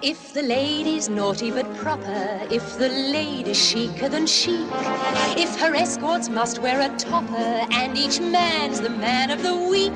If the lady's naughty but proper, if the lady's chicer than chic, if her escorts must wear a topper and each man's the man of the week,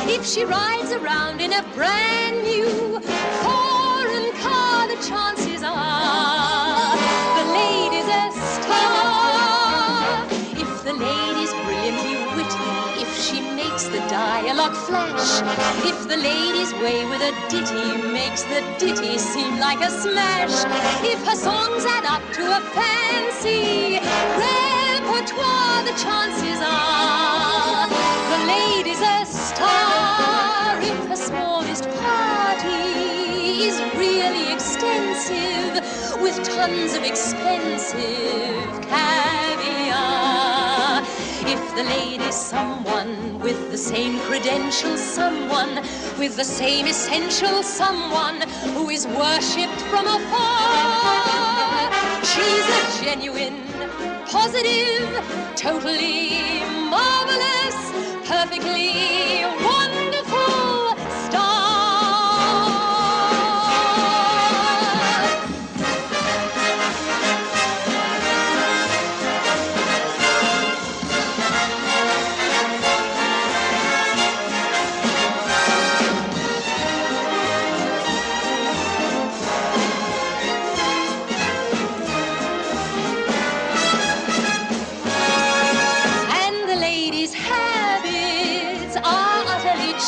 if she rides around in a brand new foreign car, the chances are the lady's a star. If the lady's brilliantly witty, if she makes the dialogue flash, if the lady's way with a ditty makes the ditty seem like a smash, if her songs add up to a fancy repertoire, the chances are the lady's a star. If her smallest party is really extensive with tons of expensive caviar, if the lady's someone with the same credentials, someone with the same essential, someone who is worshipped from afar, she's a genuine, positive, totally marvelous, perfectly wonderful star.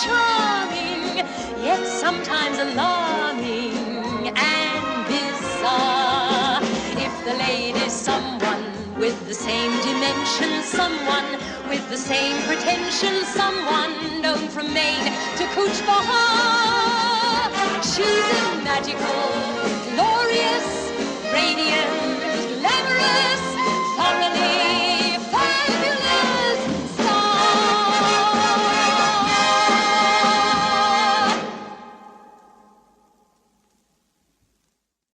Charming, yet sometimes alarming and bizarre. If the lady's someone with the same dimension, someone with the same pretension, someone known from Maine to Cooch Behar, she's a magical